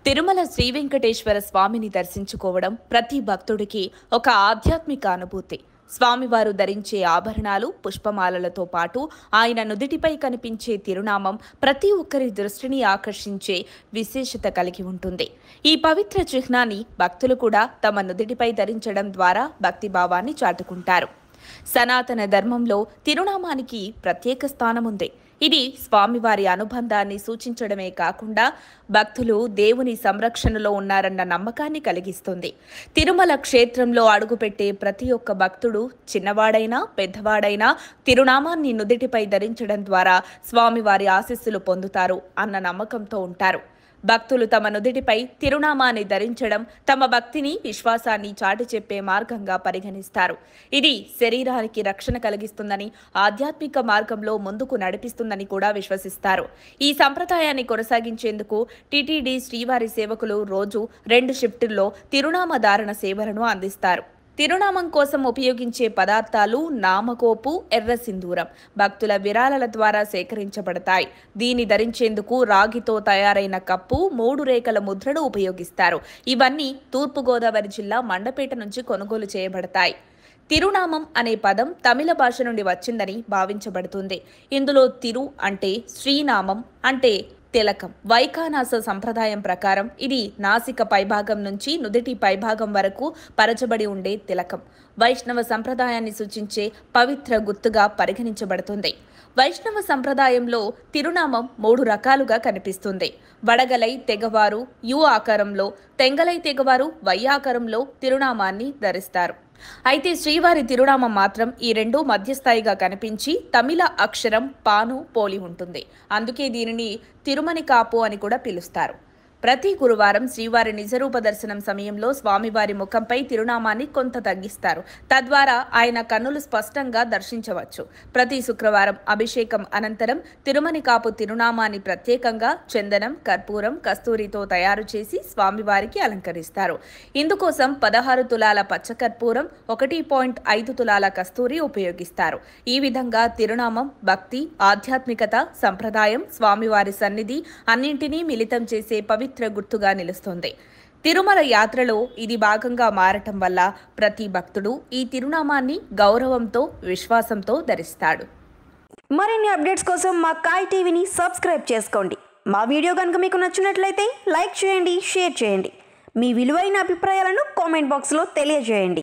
తిరుమల శ్రీ వెంకటేశ్వర స్వామిని దర్శించుకోవడం ప్రతి భక్తుడికి ఒక ఆధ్యాత్మిక అనుభూతి. స్వామివారు ధరించే ఆభరణాలు, పుష్పమాలలతో పాటు ఆయన నుదిటిపై కనిపించే తిరునామం ప్రతి ఒక్కరి దృష్టిని ఆకర్షించే విశేషత కలిగి ఉంటుంది. ఈ పవిత్ర చిహ్నాన్ని భక్తులు కూడా తమ నుదిటిపై ధరించడం ద్వారా భక్తిభావాన్ని చాటుకుంటారు. సనాతన ధర్మంలో తిరునామానికి ప్రత్యేక స్థానం ఉంది. ఇది స్వామివారి అనుబంధాన్ని సూచించడమే కాకుండా భక్తులు దేవుని సంరక్షణలో ఉన్నారన్న నమ్మకాన్ని కలిగిస్తుంది. తిరుమల క్షేత్రంలో అడుగుపెట్టే ప్రతి ఒక్క భక్తుడు చిన్నవాడైనా పెద్దవాడైనా తిరునామాన్ని నుదిటిపై ధరించడం ద్వారా స్వామివారి ఆశీస్సులు పొందుతారు అన్న నమ్మకంతో ఉంటారు. భక్తులు తమ నుదిటిపై తిరునామాన్ని ధరించడం తమ భక్తిని, విశ్వాసాన్ని చాటి చెప్పే మార్గంగా పరిగణిస్తారు. ఇది శరీరానికి రక్షణ కలిగిస్తుందని, ఆధ్యాత్మిక మార్గంలో ముందుకు నడిపిస్తుందని కూడా విశ్వసిస్తారు. ఈ సంప్రదాయాన్ని కొనసాగించేందుకు టీటీడీ శ్రీవారి సేవకులు రోజు 2 షిఫ్టుల్లో తిరునామ ధారణ సేవలను అందిస్తారు. తిరునామం కోసం ఉపయోగించే పదార్థాలు నామకోపు, ఎర్ర సింధూరం భక్తుల విరాళాల ద్వారా సేకరించబడతాయి. దీన్ని ధరించేందుకు రాగితో తయారైన కప్పు, 3 రేఖల ముద్రను ఉపయోగిస్తారు. ఇవన్నీ తూర్పుగోదావరి జిల్లా మండపేట నుంచి కొనుగోలు చేయబడతాయి. తిరునామం అనే పదం తమిళ భాష నుండి వచ్చిందని భావించబడుతుంది. ఇందులో తిరు అంటే శ్రీనామం అంటే తిలకం. వైఖానస సంప్రదాయం ప్రకారం ఇది నాసిక పైభాగం నుంచి నుదిటి పైభాగం వరకు పరచబడి ఉండే తిలకం. వైష్ణవ సంప్రదాయాన్ని సూచించే పవిత్ర గుర్తుగా పరిగణించబడుతుంది. వైష్ణవ సంప్రదాయంలో తిరునామం 3 రకాలుగా కనిపిస్తుంది. వడగలై తెగవారు యు ఆకారంలో, తెంగలై తెగవారు వై ఆకారంలో తిరునామాన్ని ధరిస్తారు. అయితే శ్రీవారి తిరునామం మాత్రం ఈ 2 మధ్యస్థాయిగా కనిపించి తమిళ అక్షరం పాను పోలి ఉంటుంది. అందుకే దీనిని తిరుమని కాపు అని కూడా పిలుస్తారు. ప్రతి గురువారం శ్రీవారి నిజరూప దర్శనం సమయంలో స్వామివారి ముఖంపై తిరునామాన్ని కొంత తగ్గిస్తారు. తద్వారా ఆయన కన్నులు స్పష్టంగా దర్శించవచ్చు. ప్రతి శుక్రవారం అభిషేకం అనంతరం తిరుమని కాపు తిరునామాన్ని ప్రత్యేకంగా చందనం, కర్పూరం, కస్తూరితో తయారు చేసి స్వామివారికి అలంకరిస్తారు. ఇందుకోసం 16 తులాల పచ్చకర్పూరం, 1.5 తులాల కస్తూరి ఉపయోగిస్తారు. ఈ విధంగా తిరునామం భక్తి, ఆధ్యాత్మికత, సంప్రదాయం, స్వామివారి సన్నిధి అన్నింటినీ మిళితం చేసే పవిత్ర గుర్తుగా నిలుస్తుంది. తిరుమల యాత్రలో ఇది భాగంగా మారటం వల్ల ప్రతి భక్తుడు ఈ తిరునామాన్ని గౌరవంతో, విశ్వాసంతో ధరిస్తాడు. మరిన్ని అప్డేట్స్ కోసం మా కాయ్ టీవీని సబ్స్క్రైబ్ చేసుకోండి. మా వీడియో కనుక మీకు నచ్చినట్లయితే లైక్ చేయండి, షేర్ చేయండి. మీ విలువైన అభిప్రాయాలను కామెంట్ బాక్స్లో తెలియజేయండి.